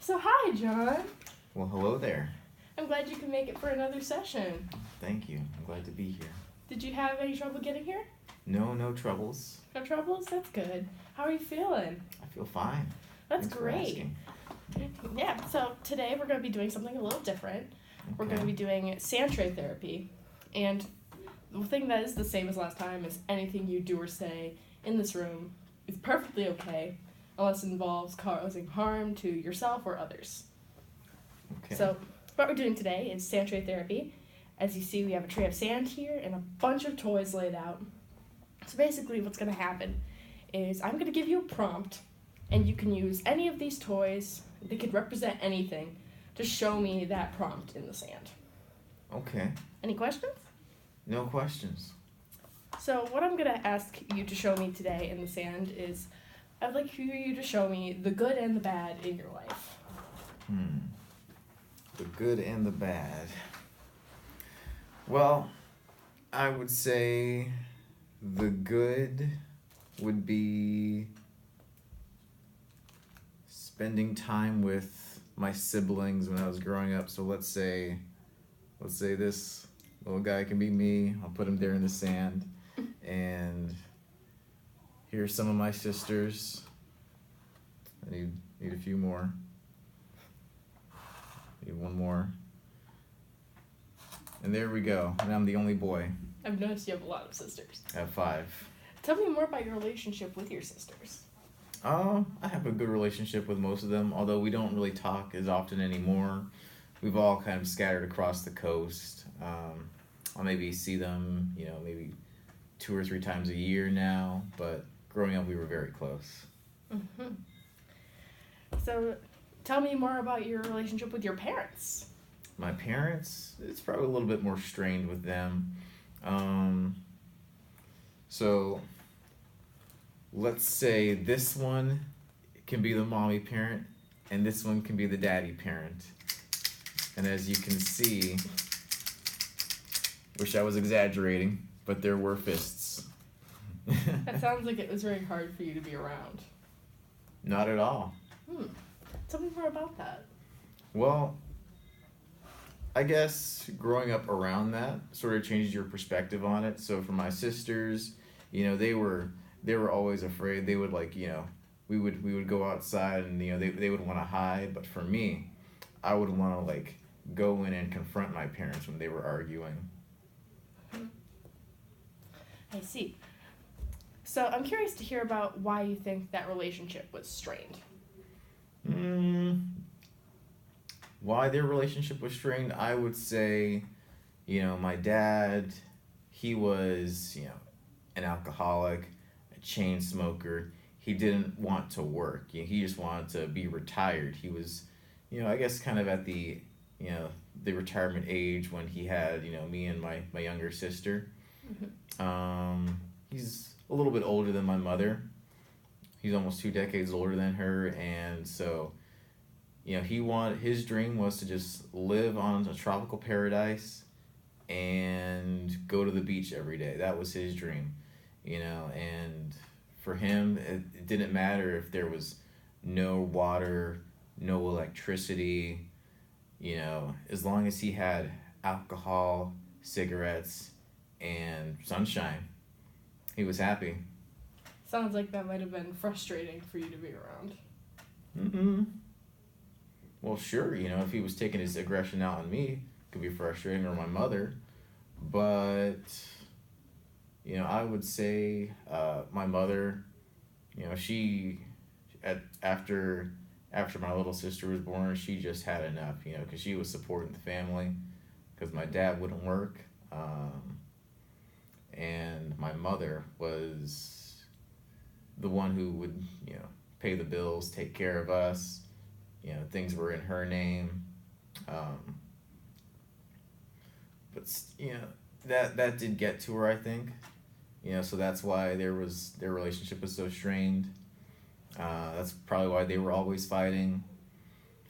So hi, John. Well, hello there. I'm glad you can make it for another session. Thank you. I'm glad to be here. Did you have any trouble getting here? No troubles. No troubles? That's good. How are you feeling? I feel fine. That's Thanks for great. asking. Yeah, so today we're going to be doing something a little different. We're going to be doing sand tray therapy. And the thing that is the same as last time is anything you do or say in this room is perfectly okay unless it involves causing harm to yourself or others. Okay. So what we're doing today is sand tray therapy. As you see, we have a tray of sand here and a bunch of toys laid out. So basically what's going to happen is I'm going to give you a prompt, and you can use any of these toys, they could represent anything, to show me that prompt in the sand. Okay. Any questions? No questions. So what I'm going to ask you to show me today in the sand is I'd like for you to show me the good and the bad in your life. The good and the bad. Well, I would say the good would be spending time with my siblings when I was growing up. So let's say this little guy can be me. I'll put him there in the sand. And here's some of my sisters. I need a few more. Need one more. And there we go. And I'm the only boy. I've noticed you have a lot of sisters. I have 5. Tell me more about your relationship with your sisters. I have a good relationship with most of them, although we don't really talk as often anymore. We've all kind of scattered across the coast. I'll maybe see them, maybe 2 or 3 times a year now, but growing up we were very close. Mm-hmm. So tell me more about your relationship with your parents. My parents, it's probably a little bit more strained with them. So let's say this one can be the mommy parent and this one can be the daddy parent. And as you can see, wish I was exaggerating, but there were fists. That sounds like it was very hard for you to be around. Not at all. Tell me more about that. Well, I guess growing up around that sort of changes your perspective on it. So for my sisters, they were always afraid. They would we would go outside and they would want to hide, but for me, I would want to go in and confront my parents when they were arguing. I see. So I'm curious to hear about why you think that relationship was strained. Why their relationship was strained, I would say, my dad, he was, an alcoholic, a chain smoker. He didn't want to work. He just wanted to be retired. He was, I guess kind of at the, the retirement age when he had, me and my younger sister. Mm-hmm. He's a little bit older than my mother. He's almost 2 decades older than her, and so his dream was to just live on a tropical paradise and go to the beach every day. That was his dream, and for him, it didn't matter if there was no water, no electricity, as long as he had alcohol, cigarettes, and sunshine, he was happy. Sounds like that might have been frustrating for you to be around. Well, sure, if he was taking his aggression out on me, it could be frustrating, or my mother. But, I would say my mother, after my little sister was born, she just had enough, because she was supporting the family, because my dad wouldn't work. And my mother was the one who would, pay the bills, take care of us. Things were in her name. But that did get to her, I think. So that's why their relationship was so strained. That's probably why they were always fighting.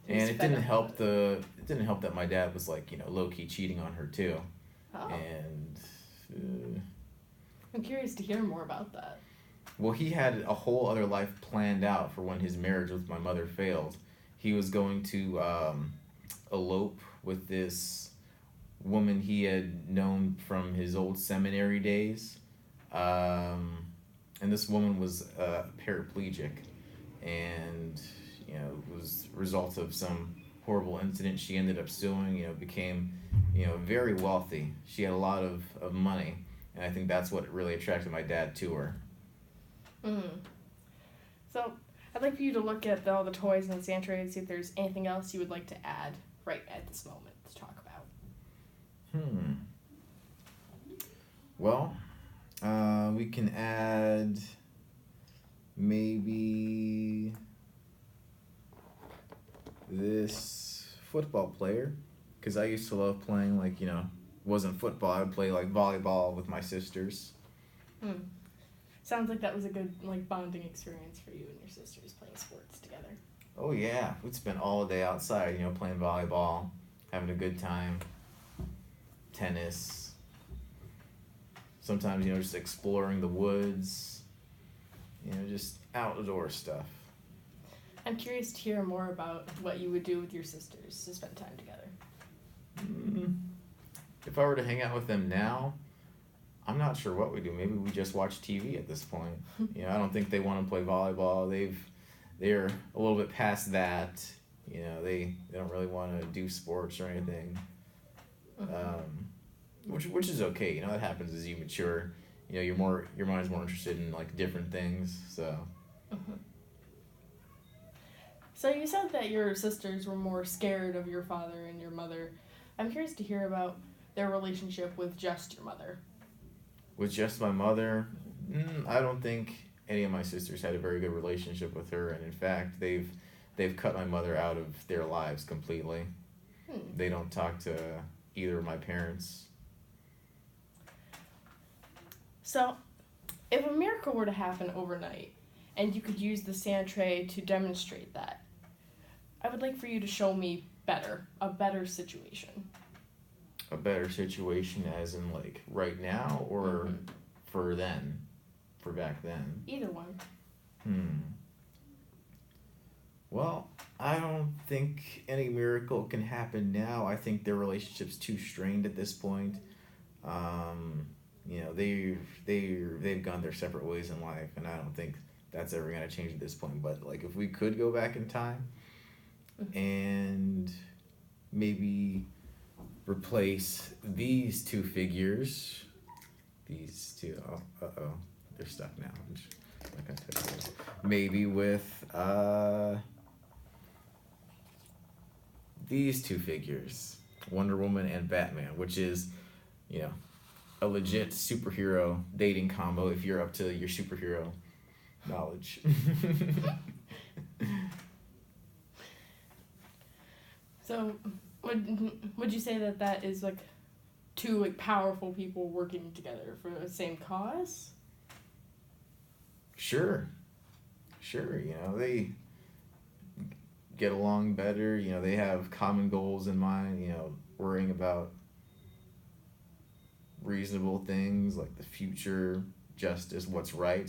And it didn't help that my dad was low key cheating on her too. Oh. And I'm curious to hear more about that. Well, he had a whole other life planned out for when his marriage with my mother failed. he was going to elope with this woman he had known from his old seminary days. Um, and this woman was paraplegic, and it was a result of some horrible incident she ended up suing. Became very wealthy. She had a lot of money, and I think that's what really attracted my dad to her. Mm. So I'd like for you to look at all the toys in the sanctuary and see if there's anything else you would like to add right at this moment to talk about. Well, we can add maybe this football player, because I used to love playing, wasn't football. I would play volleyball with my sisters. Sounds like that was a good bonding experience for you and your sisters playing sports together. Oh yeah, we'd spend all day outside, playing volleyball, having a good time. Tennis. Sometimes, just exploring the woods. Just outdoor stuff. I'm curious to hear more about what you would do with your sisters to spend time together. If I were to hang out with them now, I'm not sure what we do. Maybe we just watch TV at this point. I don't think they want to play volleyball. They're a little bit past that. They don't really want to do sports or anything. Which is okay. That happens as you mature. Your mind's more interested in different things. So. So you said that your sisters were more scared of your father and your mother. I'm curious to hear about their relationship with just your mother. With just my mother, I don't think any of my sisters had a very good relationship with her, and in fact, they've cut my mother out of their lives completely. They don't talk to either of my parents. So, if a miracle were to happen overnight, and you could use the sand tray to demonstrate that, I would like for you to show me a better situation. A better situation as in right now, or for back then? Either one. Well, I don't think any miracle can happen now. I think their relationship's too strained at this point. They've gone their separate ways in life, and I don't think that's ever gonna change at this point. But if we could go back in time and maybe replace these two figures, they're stuck now. I'm just not gonna touch those. Maybe with these two figures, Wonder Woman and Batman, which is a legit superhero dating combo if you're up to your superhero knowledge. So, would you say that is two powerful people working together for the same cause? Sure. They get along better. They have common goals in mind. Worrying about reasonable things like the future, justice, what's right.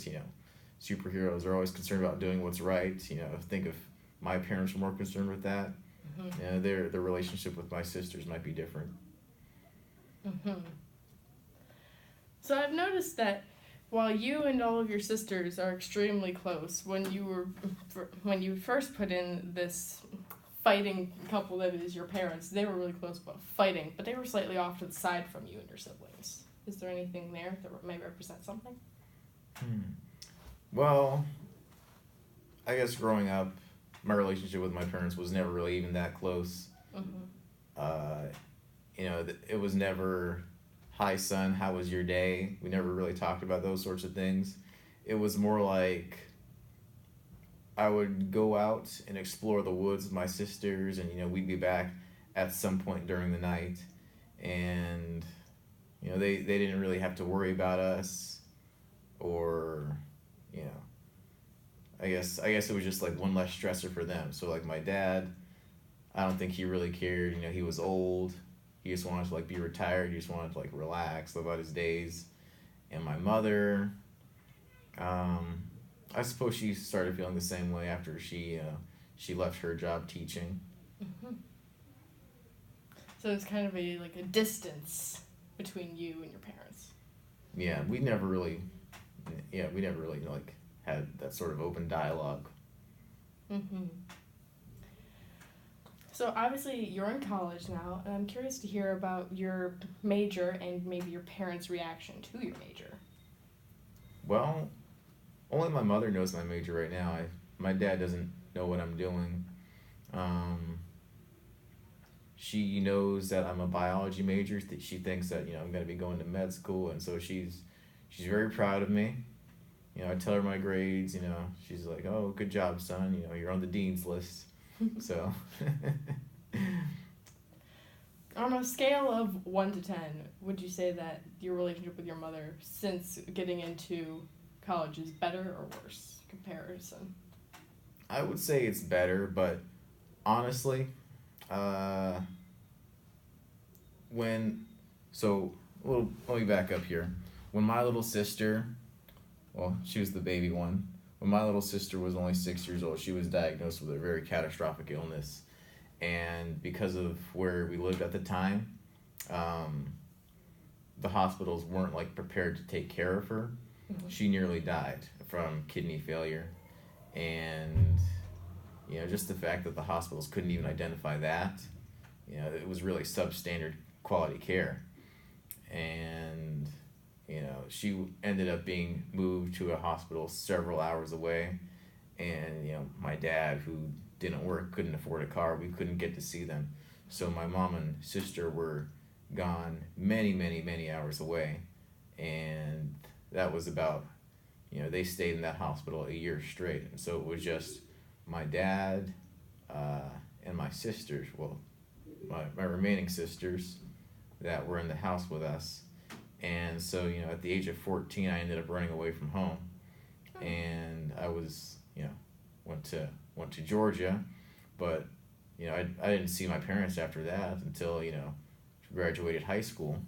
Superheroes are always concerned about doing what's right. Think if my parents were more concerned with that. Their relationship with my sisters might be different. So I've noticed that while you and all of your sisters are extremely close, when you first put in this fighting couple that is your parents, they were really close about fighting, but they were slightly off to the side from you and your siblings. Is there anything there that may represent something? Well, I guess growing up, my relationship with my parents was never really even that close. It was never, "Hi son, how was your day?" We never really talked about those sorts of things. It was more like I would go out and explore the woods with my sisters, and we'd be back at some point during the night, and they didn't really have to worry about us, or I guess it was just one less stressor for them. So my dad, I don't think he really cared. He was old. He just wanted to be retired. He just wanted to relax, live out his days. And my mother, I suppose she started feeling the same way after she she left her job teaching. Hmm. So there's kind of a distance between you and your parents. Yeah, we never really like had that sort of open dialogue. Hmm. So obviously you're in college now, and I'm curious to hear about your major and maybe your parents' reaction to your major. Well, only my mother knows my major right now. My dad doesn't know what I'm doing. Um, she knows that I'm a biology major. She thinks that I'm going to be going to med school, and so she's very proud of me. I tell her my grades. She's like, "Oh, good job, son. You're on the dean's list." So, On a scale of 1 to 10, would you say that your relationship with your mother since getting into college is better or worse comparison? I would say it's better, but honestly, uh, when so let me back up here. When my little sister, well, she was the baby one. When my little sister was only 6 years old, she was diagnosed with a very catastrophic illness, and because of where we lived at the time, um, the hospitals weren't like prepared to take care of her. Mm-hmm. She nearly died from kidney failure, and just the fact that the hospitals couldn't even identify that, it was really substandard quality care, and she ended up being moved to a hospital several hours away, and my dad, who didn't work, couldn't afford a car, we couldn't get to see them, so my mom and sister were gone many many many hours away, and that was about, they stayed in that hospital a year straight, and so it was just my dad, and my sisters, well, my remaining sisters that were in the house with us. And so, at the age of 14, I ended up running away from home. And I was, went to Georgia, but, I didn't see my parents after that until, graduated high school.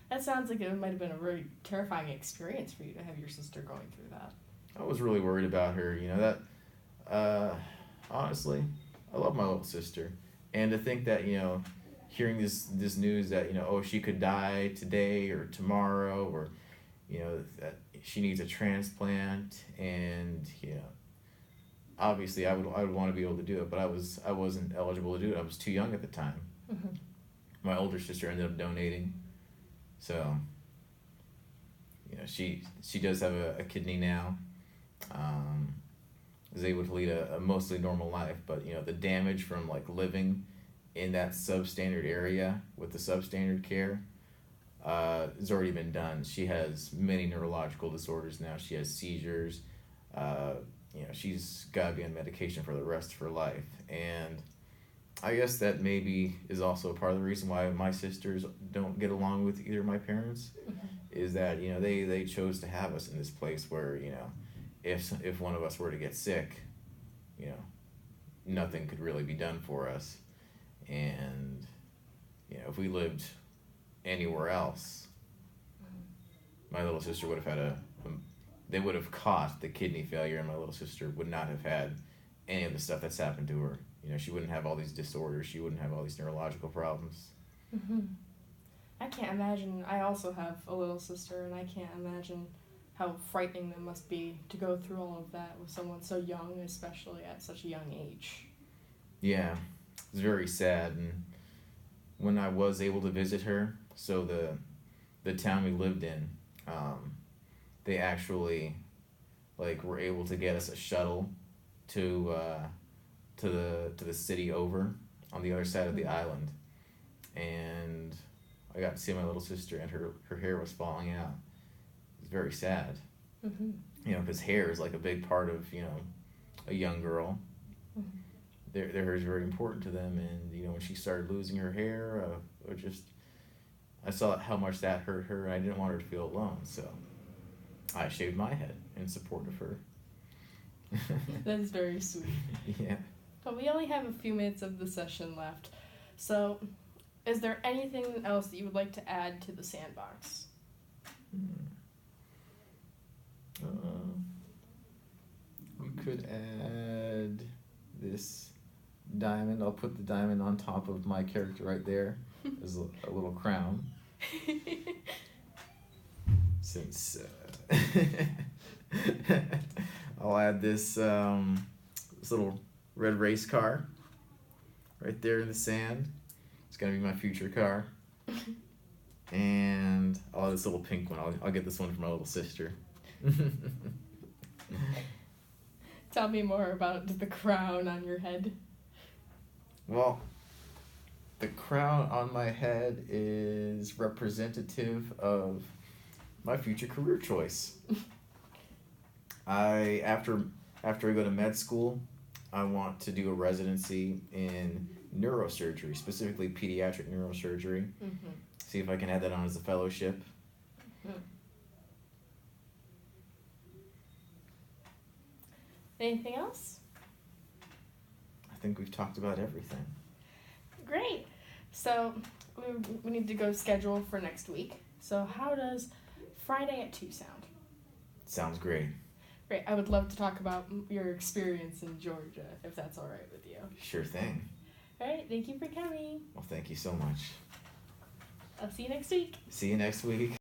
That sounds like it might have been a very terrifying experience for you to have your sister going through that. I was really worried about her, honestly, I love my little sister. And to think that, hearing this news that, oh, she could die today or tomorrow, or, that she needs a transplant, and, obviously I would want to be able to do it, but I wasn't eligible to do it. I was too young at the time. Mm-hmm. My older sister ended up donating. So, she does have a kidney now. Is able to lead a mostly normal life, but the damage from like living in that substandard area with the substandard care has already been done. She has many neurological disorders now. She has seizures. She's got to be on medication for the rest of her life, and I guess that maybe is also a part of the reason why my sisters don't get along with either of my parents. Mm-hmm. Is that they chose to have us in this place where if one of us were to get sick, nothing could really be done for us, and if we lived anywhere else, my little sister would have had they would have caught the kidney failure, and my little sister would not have had any of the stuff that's happened to her. She wouldn't have all these disorders. She wouldn't have all these neurological problems. Mm-hmm. I can't imagine. I also have a little sister, and I can't imagine how frightening that must be to go through all of that with someone so young, especially at such a young age. Yeah, it's very sad. And when I was able to visit her, so the town we lived in, they actually were able to get us a shuttle to the city over on the other side of the island, and I got to see my little sister, and her hair was falling out. It's very sad. Mm-hmm. Because hair is like a big part of a young girl. Mm-hmm. Their hair is very important to them, and when she started losing her hair, I saw how much that hurt her, and I didn't want her to feel alone, so I shaved my head in support of her. That is very sweet. Yeah. But we only have a few minutes of the session left, so is there anything else that you would like to add to the sandbox? We could add this diamond. I'll put the diamond on top of my character right there as a little crown. Since I'll add this this little red race car right there in the sand. It's gonna be my future car. And I'll have this little pink one. I'll get this one for my little sister. Tell me more about the crown on your head. Well, the crown on my head is representative of my future career choice. After I go to med school, I want to do a residency in neurosurgery, specifically pediatric neurosurgery. Mm-hmm. See if I can add that on as a fellowship. Mm-hmm. Anything else? I think we've talked about everything. Great. So we need to go schedule for next week. So how does Friday at 2 sound? Sounds great. Great. I would love to talk about your experience in Georgia, if that's all right with you. Sure thing. All right. Thank you for coming. Well, thank you so much. I'll see you next week. See you next week.